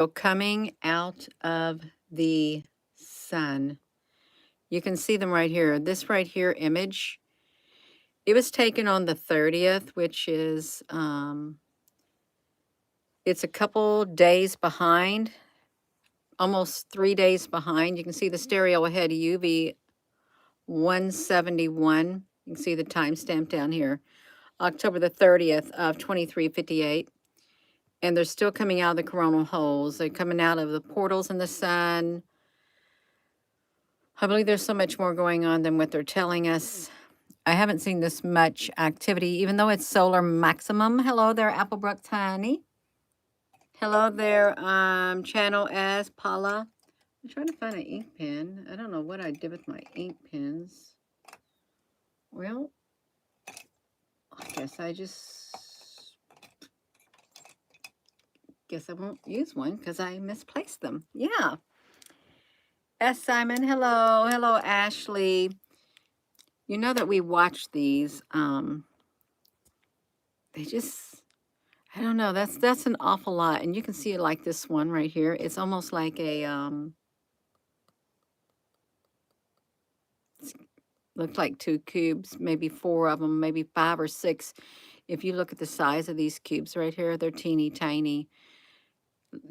So coming out of the sun, you can see them right here. This right here image, it was taken on the 30th, which is, it's a couple days behind, almost 3 days behind. You can see the stereo ahead UV 171. You can see the timestamp down here, October the 30th of 2358. And they're still coming out of the coronal holes. They're coming out of the portals in the sun. I believe there's so much more going on than what they're telling us. I haven't seen this much activity, even though it's solar maximum. Hello there, Applebrook Tiny. Hello there, Channel S, Paula. I'm trying to find an ink pen. I don't know what I did with my ink pens. Well, I guess I won't use one because I misplaced them. Yeah. S. Simon, hello. Hello, Ashley. You know that we watch these. They just, I don't know. That's an awful lot. And you can see it like this one right here. It's almost like a, looks like 2 cubes, maybe 4 of them, maybe 5 or 6. If you look at the size of these cubes right here, they're teeny tiny.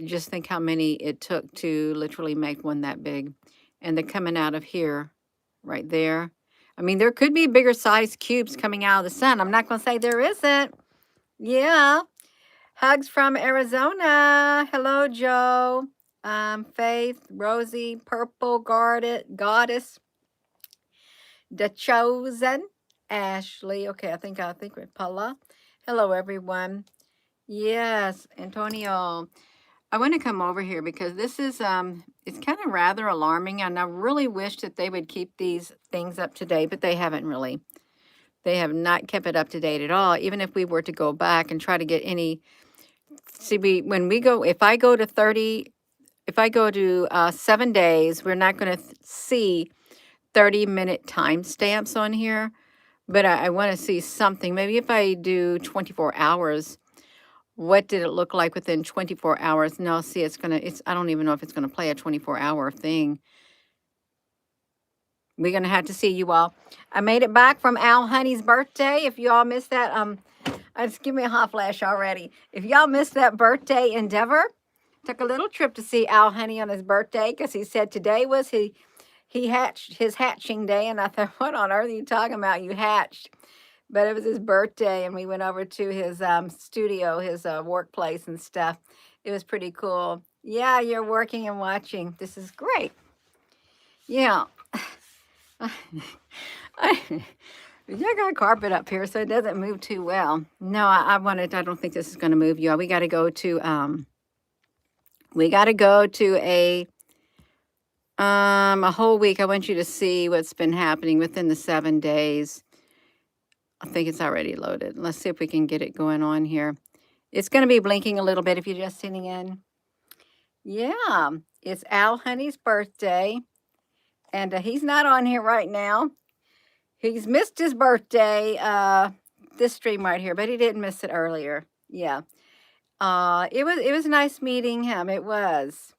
Just think how many it took to literally make one that big. And they're coming out of here, right there. I mean, there could be bigger size cubes coming out of the sun. I'm not going to say there isn't. Yeah. Hugs from Arizona. Hello, Joe. Faith, Rosie, Purple Goddess, The Chosen, Ashley. Okay, I think we're Paula. Hello, everyone. Yes, Antonio. I want to come over here because this is it's kind of rather alarming, and I really wish that they would keep these things up to date, but they haven't really. They have not kept it up to date at all. Even if we were to go back and try to get any, see, when we go, if I go to 7 days, we're not going to see 30-minute timestamps on here. But I want to see something. Maybe if I do 24 hours, what did it look like within 24 hours? No, see, I don't even know if it's going to play a 24-hour thing. We're going to have to see, you all. I made it back from Al Honey's birthday. If you all missed that, just give me a hot flash already. If y'all missed that birthday endeavor, took a little trip to see Al Honey on his birthday because he said today was he hatched his hatching day. And I thought, what on earth are you talking about? You hatched. But it was his birthday, and we went over to his studio, his workplace and stuff. It was pretty cool. Yeah, you're working and watching. This is great. Yeah. I got carpet up here, so it doesn't move too well. No, I don't think this is going to move you all. We got to go to a whole week. I want you to see what's been happening within the 7 days. I think it's already loaded. Let's see if we can get it going on here. It's going to be blinking a little bit if you're just sitting in. Yeah, it's Al Honey's birthday, and he's not on here right now. He's missed his birthday, this stream right here, but he didn't miss it earlier. Yeah. It was nice meeting him. It was.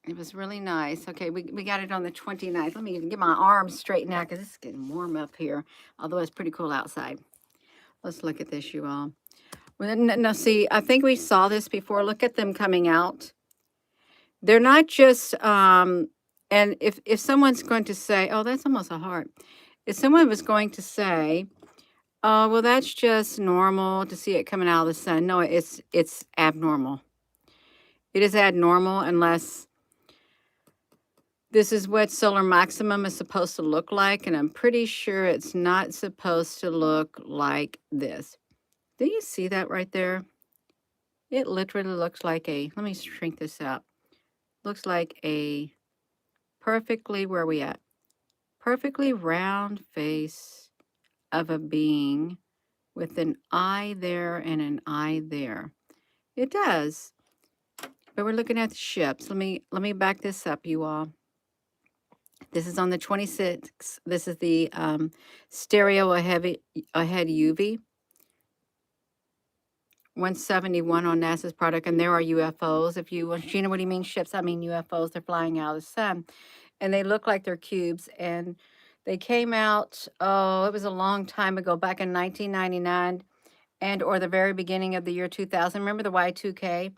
It was really nice. Okay, we got it on the 29th. Let me get my arms straightened out because it's getting warm up here, although it's pretty cool outside. Let's look at this, you all. Well, no, see, I think we saw this before. Look at them coming out. They're not just, and if someone's going to say, oh, that's almost a heart. If someone was going to say, oh, well, that's just normal to see it coming out of the sun. No, it's abnormal. It is abnormal unless this is what solar maximum is supposed to look like. And I'm pretty sure it's not supposed to look like this. Do you see that right there? It literally looks like let me shrink this out. Looks like a where are we at? Perfectly round face of a being with an eye there and an eye there. It does. But we're looking at the ships. Let me back this up, you all. This is on the 26th. This is the stereo ahead UV. 171 on NASA's product, and there are UFOs. If you, Gina, what do you mean ships? I mean UFOs. They're flying out of the sun, and they look like they're cubes. And they came out, oh, it was a long time ago, back in 1999, and or the very beginning of the year 2000. Remember the Y2K?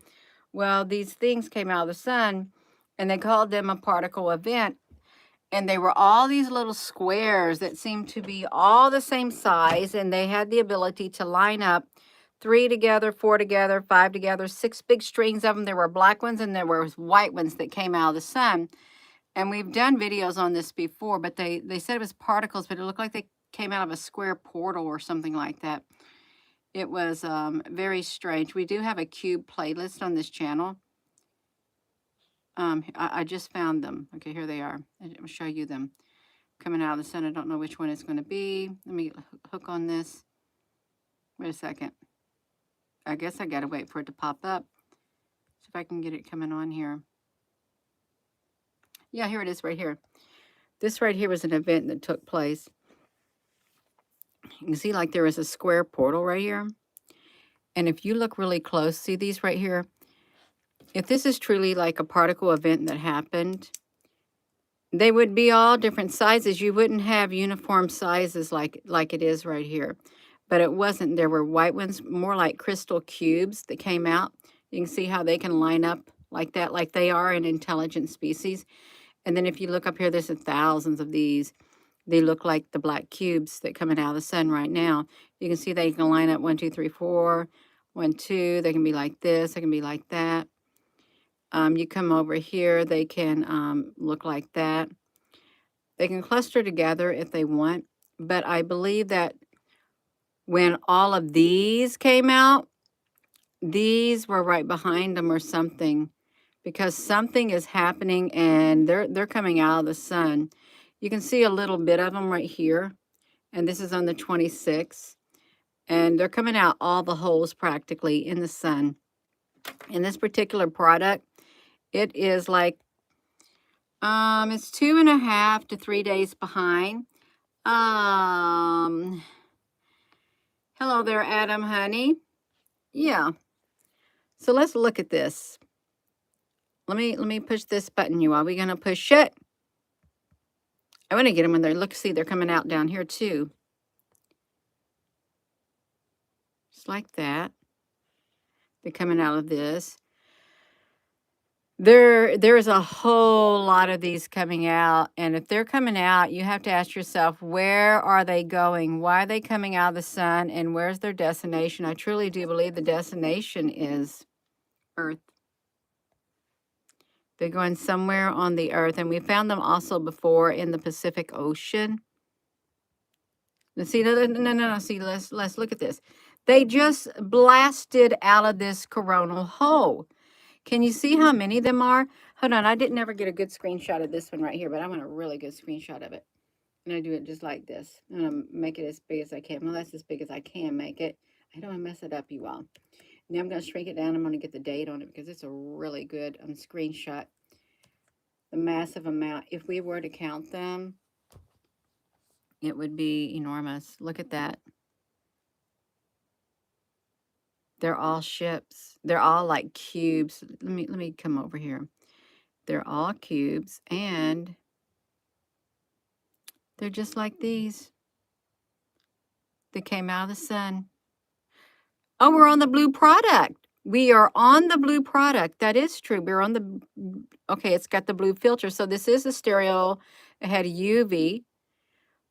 Well, these things came out of the sun, and they called them a particle event. And they were all these little squares that seemed to be all the same size, and they had the ability to line up 3 together, 4 together, 5 together, 6 big strings of them. There were black ones and there were white ones that came out of the sun. And we've done videos on this before, but they said it was particles, but it looked like they came out of a square portal or something like that. It was very strange. We do have a cube playlist on this channel. I just found them. Okay, here they are. I'll show you them coming out of the sun. I don't know which one it's going to be. Let me hook on this. Wait a second. I guess I got to wait for it to pop up. See if I can get it coming on here. Yeah, here it is right here. This right here was an event that took place. You can see like there is a square portal right here. And if you look really close, see these right here? If this is truly like a particle event that happened, they would be all different sizes. You wouldn't have uniform sizes like it is right here. But it wasn't. There were white ones, more like crystal cubes that came out. You can see how they can line up like that, like they are an intelligent species. And then if you look up here, there's thousands of these. They look like the black cubes that coming out of the sun right now. You can see they can line up 1, 2, 3, 4, 1, 2. They can be like this. They can be like that. You come over here, they can look like that. They can cluster together if they want, but I believe that when all of these came out, these were right behind them or something, because something is happening and they're coming out of the sun. You can see a little bit of them right here, and this is on the 26th, and they're coming out all the holes practically in the sun. In this particular product, it is like, it's 2.5 to 3 days behind. Hello there, Adam, honey. Yeah. So let's look at this. Let me push this button, you all. We're gonna push it. I want to get them when they're, look, see, they're coming out down here too. Just like that. They're coming out of this. There's a whole lot of these coming out, and if they're coming out, you have to ask yourself, where are they going? Why are they coming out of the sun, and where's their destination? I truly do believe the destination is Earth. They're going somewhere on the Earth, and we found them also before in the Pacific Ocean. Let's see, no. See, let's look at this. They just blasted out of this coronal hole. Can you see how many of them are? Hold on, I didn't ever get a good screenshot of this one right here, but I want a really good screenshot of it. And I do it just like this. I'm going to make it as big as I can. Well, that's as big as I can make it. I don't want to mess it up, you all. Now I'm going to shrink it down. I'm going to get the date on it because it's a really good screenshot. The massive amount. If we were to count them, it would be enormous. Look at that. They're all ships. They're all like cubes. Let me come over here. They're all cubes, and they're just like these. They came out of the sun. Oh, we're on the blue product. We are on the blue product. That is true. We're on the, okay, it's got the blue filter. So this is a stereo. It had UV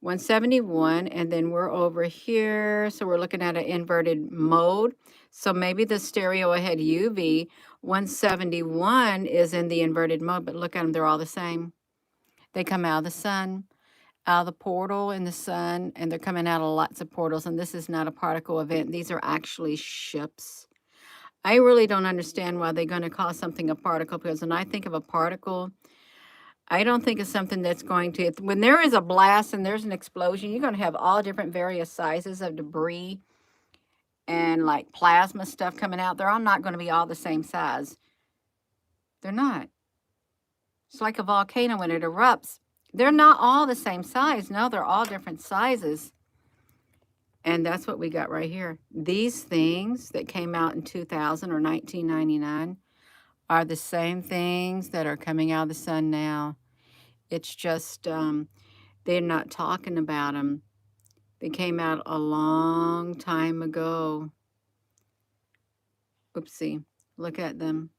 171, and then we're over here. So we're looking at an inverted mode. So maybe the stereo ahead UV 171 is in the inverted mode, but look at them, they're all the same. They come out of the sun, out of the portal in the sun, and they're coming out of lots of portals. And this is not a particle event. These are actually ships. I really don't understand why they're going to call something a particle, because when I think of a particle, I don't think it's something that's going to, when there is a blast and there's an explosion, you're going to have all different various sizes of debris and like plasma stuff coming out. They're all not going to be all the same size. They're not. It's like a volcano when it erupts. They're not all the same size. No, they're all different sizes. And that's what we got right here. These things that came out in 2000 or 1999 are the same things that are coming out of the sun now. It's just they're not talking about them. They came out a long time ago. Oopsie. Look at them.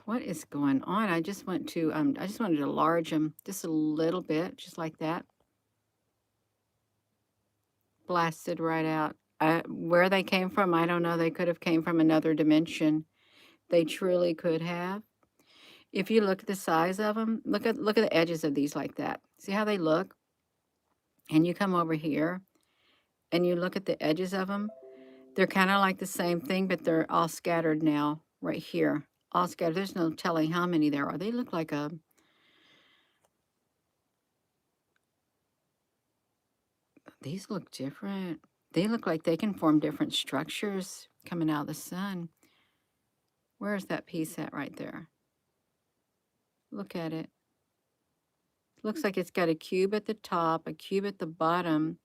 What is going on? I just wanted to enlarge them just a little bit, just like that. Blasted right out. Where they came from, I don't know. They could have came from another dimension. They truly could have. If you look at the size of them, look at the edges of these like that. See how they look? And you come over here and you look at the edges of them. They're kind of like the same thing, but they're all scattered now right here. All scattered. There's no telling how many there are. They look like a... These look different. They look like they can form different structures coming out of the sun. Where's that piece at right there? Look at it. Looks like it's got a cube at the top, a cube at the bottom,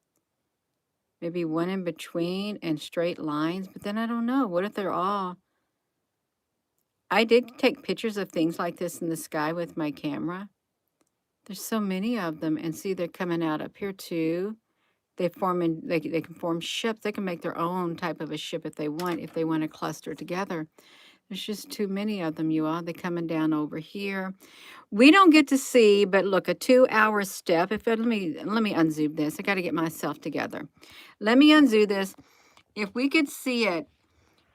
maybe one in between, and straight lines. But then I don't know. What if they're all... I did take pictures of things like this in the sky with my camera. There's so many of them. And see, they're coming out up here too. They can form ships. They can make their own type of a ship if they want to cluster together. There's just too many of them, you all. They're coming down over here. We don't get to see, but look, a 2-hour step. Let me unzoom this. I got to get myself together. Let me undo this. If we could see it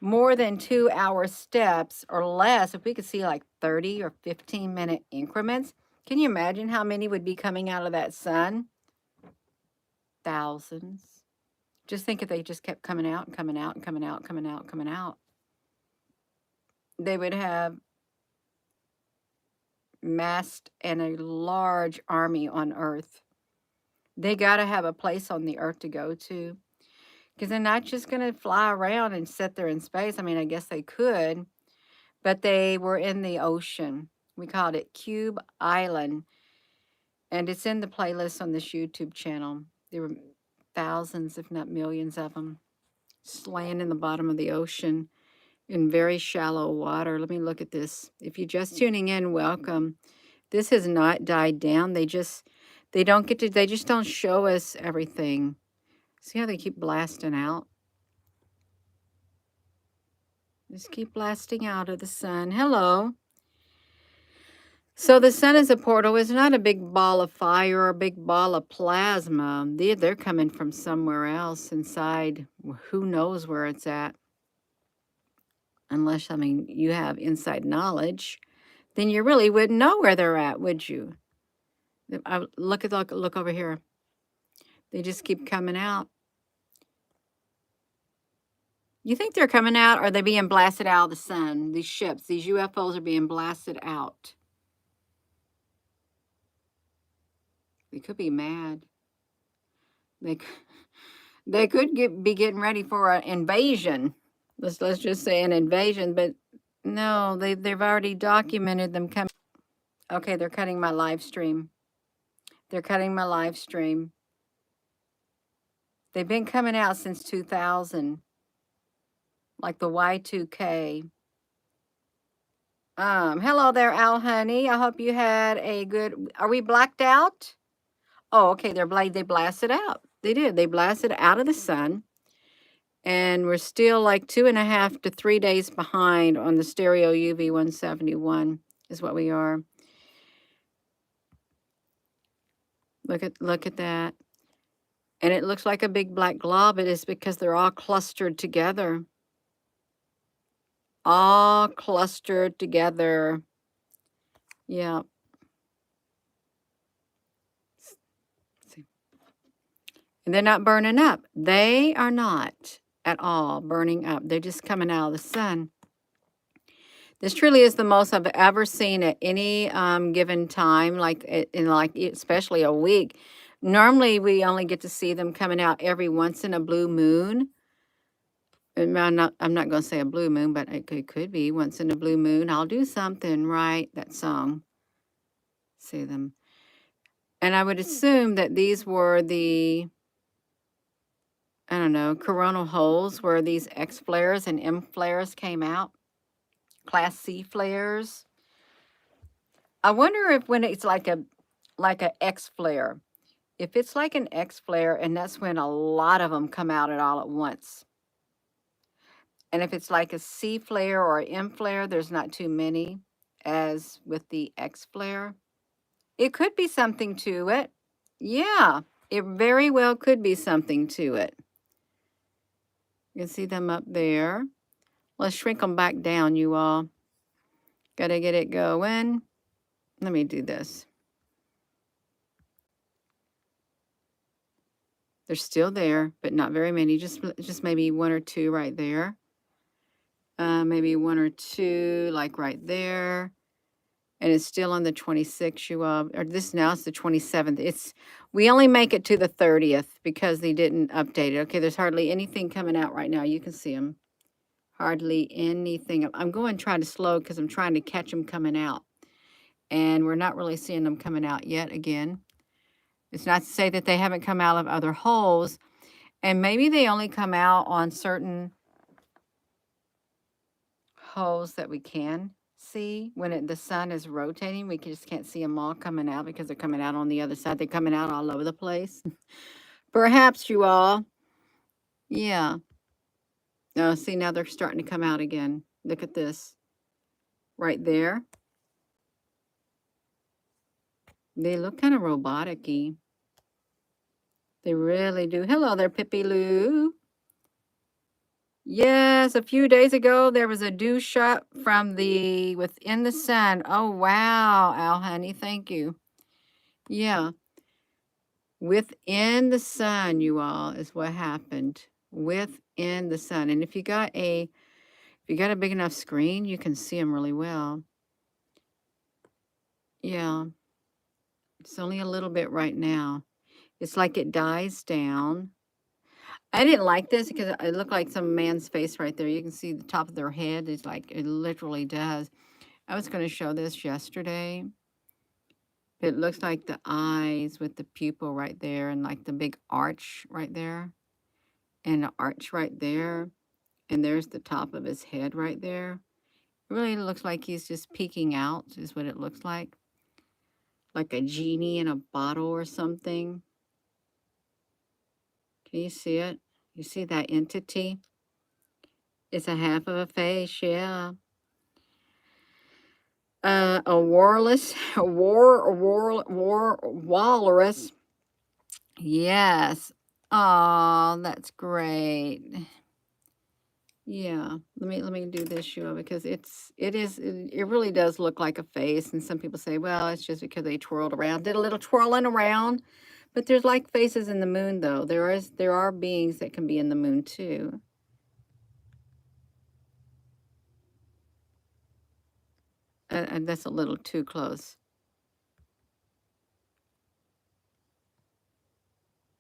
more than 2-hour steps or less, if we could see like 30 or 15-minute increments, can you imagine how many would be coming out of that sun? Thousands. Just think if they just kept coming out and coming out and coming out, coming out, coming out. They would have massed and a large army on Earth. They got to have a place on the Earth to go to, because they're not just going to fly around and sit there in space. I mean, I guess they could, but they were in the ocean. We called it Cube Island, and it's in the playlist on this YouTube channel. There were thousands, if not millions of them, just laying in the bottom of the ocean in very shallow water. Let me look at this. If you're just tuning in, welcome. This has not died down. They just don't show us everything. See how they keep blasting out? Just keep blasting out of the sun. Hello. So the sun is a portal. It's not a big ball of fire or a big ball of plasma. They're coming from somewhere else inside. Who knows where it's at? Unless, I mean, you have inside knowledge, then you really wouldn't know where they're at, would you? Look over here. They just keep coming out. You think they're coming out, or are they being blasted out of the sun? These ships, these UFOs are being blasted out. They could be mad. They could be getting ready for an invasion. Let's just say an invasion, but no, they've already documented them coming. Okay, they're cutting my live stream. They're cutting my live stream. They've been coming out since 2000, like the Y2K. Hello there, Al Honey. I hope you had a good... Are we blacked out? Oh, okay. They blasted out. They did. They blasted out of the sun. And we're still like 2.5 to 3 days behind on the stereo UV 171 is what we are. Look at that. And it looks like a big black glob. It is because they're all clustered together. All clustered together. Yeah. See. And they're not burning up. They are not at all burning up. They're just coming out of the sun. This truly is the most I've ever seen at any given time, especially a week. Normally, we only get to see them coming out every once in a blue moon. I'm not going to say a blue moon, but it could be once in a blue moon. I'll do something, right? That song. See them. And I would assume that these were the I don't know, coronal holes where these X flares and M flares came out, Class C flares. I wonder if when it's like a X flare, if it's like an X flare and that's when a lot of them come out at all at once. And if it's like a C flare or an M flare, there's not too many as with the X flare. It could be something to it. Yeah, it very well could be something to it. You can see them up there. Let's shrink them back down, you all. Gotta get it going. Let me do this. They're still there, but not very many. Just maybe one or two right there. Maybe one or two, like right there. And it's still on the 26th, you all. Or this now it's the 27th. We only make it to the 30th because they didn't update it. Okay, there's hardly anything coming out right now. You can see them. Hardly anything. I'm going to try to slow because I'm trying to catch them coming out. And we're not really seeing them coming out yet again. It's not to say that they haven't come out of other holes. And maybe they only come out on certain holes that we can see when the sun is rotating. We just can't see them all coming out because they're coming out on the other side. They're coming out all over the place. Perhaps you all. Yeah. No, see, now they're starting to come out again. Look at this. Right there. They look kind of robotic-y. They really do. Hello there, Pippi Lou. Yes, a few days ago, there was a dew shot from the Within the Sun. Oh, wow, Al Honey, thank you. Yeah, Within the Sun, you all, is what happened. Within the Sun. And if you got a big enough screen, you can see them really well. Yeah, it's only a little bit right now. It's like it dies down. I didn't like this because it looked like some man's face right there. You can see the top of their head. It's like it literally does. I was going to show this yesterday. It looks like the eyes with the pupil right there and like the big arch right there and the arch right there. And there's the top of his head right there. It really looks like he's just peeking out is what it looks like a genie in a bottle or something. Can you see it? You see that entity? It's a half of a face, yeah. A walrus, walrus. Yes. Oh, that's great. Yeah. Let me do this, Shua, because it really does look like a face. And some people say, well, it's just because they twirled around, did a little twirling around. But there's like faces in the moon, though. There are beings that can be in the moon too. And that's a little too close.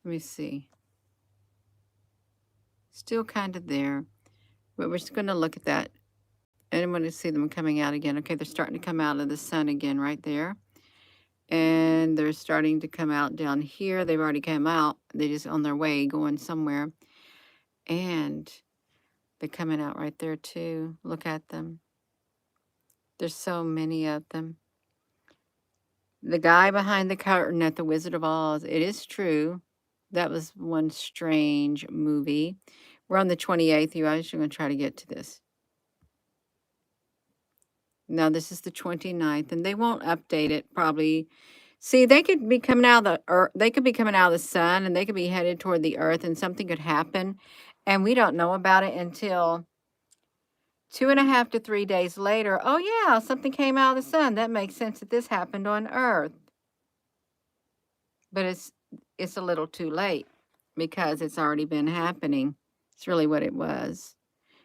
Let me see. Still kind of there. But we're just going to look at that. And I'm going to see them coming out again. Okay, they're starting to come out of the sun again right there. And they're starting to come out down here. They've already come out. They're just on their way going somewhere. And they're coming out right there too. Look at them. There's so many of them. The guy behind the curtain at the Wizard of Oz. It is true. That was one strange movie. We're on the 28th. You guys are going to try to get to this. Now, this is the 29th, and they won't update it probably. See, they could be coming out of the earth. They could be coming out of the sun, and they could be headed toward the earth, and something could happen, and we don't know about it until 2.5 to 3 days later. Oh, yeah, something came out of the sun. That makes sense that this happened on Earth. But it's a little too late because it's already been happening. It's really what it was.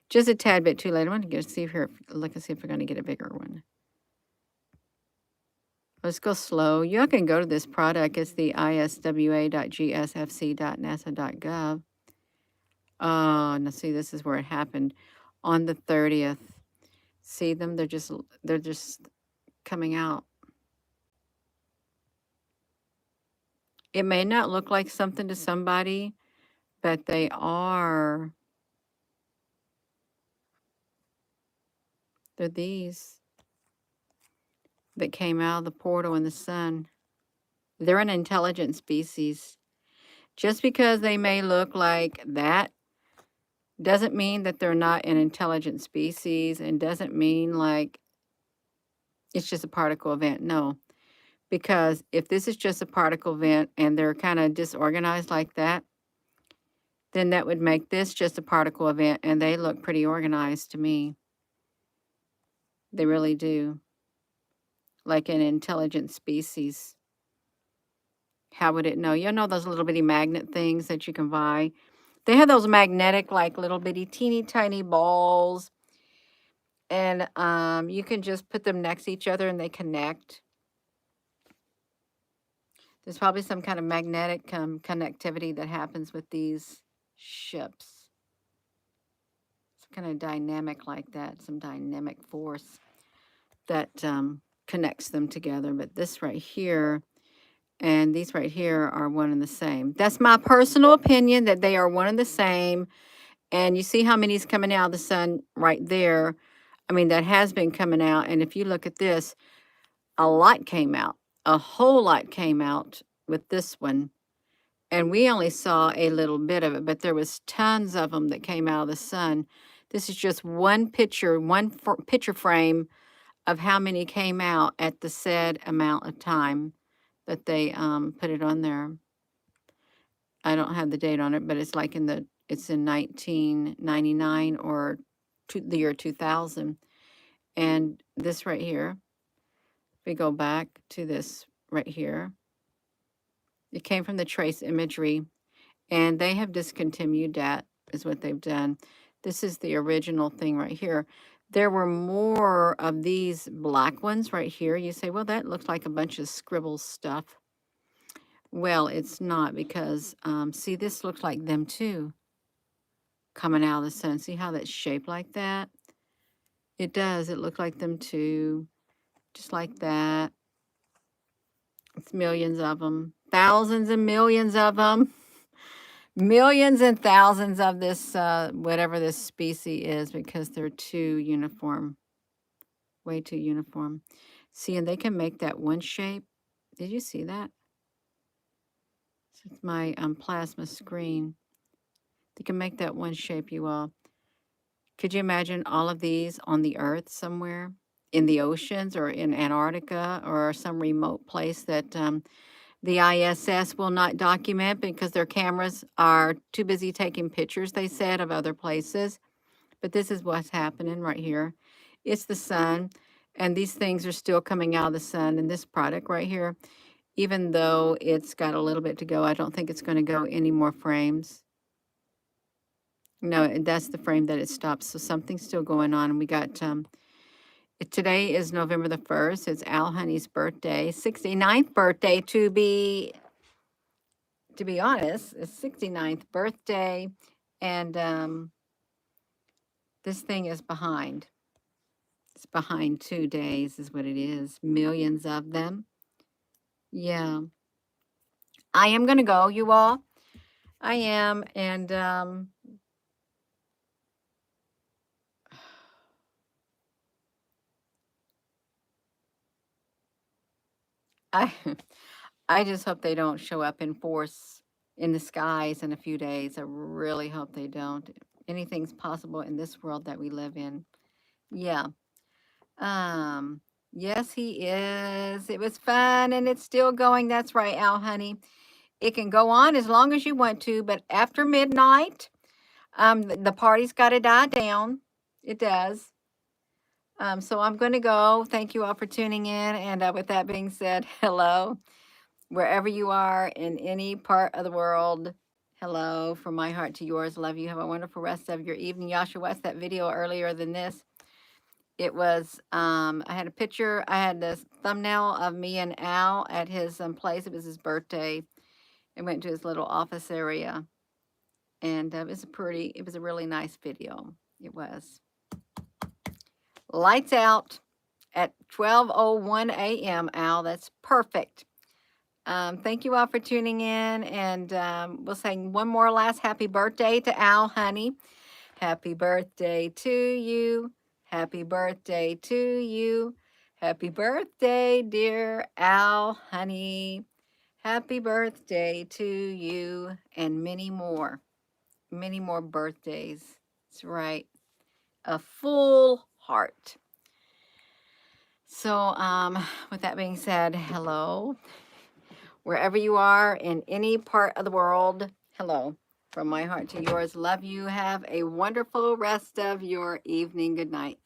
Just a tad bit too late. I want to go see if look and see if we're going to get a bigger one. Let's go slow. You can go to this product. It's the iswa.gsfc.nasa.gov. Oh, now see, this is where it happened on the 30th. See them? They're just coming out. It may not look like something to somebody, but they are, they're these that came out of the portal in the sun. They're an intelligent species. Just because they may look like that doesn't mean that they're not an intelligent species, and doesn't mean like it's just a particle event. No, because if this is just a particle event and they're kind of disorganized like that, then that would make this just a particle event, and they look pretty organized to me. They really do. Like an intelligent species. How would it know? You know those little bitty magnet things that you can buy? They have those magnetic, like little bitty teeny tiny balls. And you can just put them next to each other and they connect. There's probably some kind of magnetic connectivity that happens with these ships. It's kind of dynamic like that, some dynamic force that connects them together. But this right here and these right here are one and the same. That's my personal opinion, that they are one and the same. And you see how many is coming out of the sun right there. I mean, that has been coming out. And if you look at this, a lot came out. A whole lot came out with this one. And we only saw a little bit of it, but there was tons of them that came out of the sun. This is just one picture, picture frame of how many came out at the said amount of time that they put it on there. I don't have the date on it, but it's like it's in 1999 or the year 2000. And this right here, if we go back to this right here, it came from the trace imagery, and they have discontinued that, is what they've done. This is the original thing right here. There were more of these black ones right here. You say, well, that looks like a bunch of scribble stuff. Well, it's not, because, see, this looks like them too, coming out of the sun. See how that's shaped like that? It does. It looks like them too, just like that. It's millions of them, thousands and millions of them, millions and thousands of this, whatever this species is, because they're too uniform, way too uniform. See, and they can make that one shape. Did you see that? It's my plasma screen. They can make that one shape, you all. Could you imagine all of these on the earth somewhere? In the oceans or in Antarctica or some remote place that the ISS will not document because their cameras are too busy taking pictures, they said, of other places. But this is what's happening right here. It's the sun, and these things are still coming out of the sun. And this product right here, even though it's got a little bit to go, I don't think it's going to go any more frames. No, that's the frame that it stops. So something's still going on. And we got, today is November the 1st. It's Al Honey's birthday, 69th birthday to be honest, it's 69th birthday. And this thing is behind. It's behind 2 days is what it is. Millions of them. Yeah. I am going to go, you all. I am. And I just hope they don't show up in force in the skies in a few days. I really hope they don't. Anything's possible in this world that we live in. Yeah. Yes, he is. It was fun and it's still going. That's right, Al Honey. It can go on as long as you want to, but after midnight, the party's got to die down. It does. So I'm going to go. Thank you all for tuning in. And with that being said, hello, wherever you are in any part of the world. Hello, from my heart to yours. Love you. Have a wonderful rest of your evening. Yasha watched that video earlier than this. It was, I had a picture. I had this thumbnail of me and Al at his place. It was his birthday. I went to his little office area. And it was a really nice video. It was. Lights out at 12:01 a.m., Al. That's perfect. Thank you all for tuning in. And we'll sing one more last happy birthday to Al Honey. Happy birthday to you. Happy birthday to you. Happy birthday, dear Al Honey. Happy birthday to you and many more birthdays. That's right. A full heart. So, with that being said, hello. Wherever you are in any part of the world, hello. From my heart to yours, love you. Have a wonderful rest of your evening. Good night.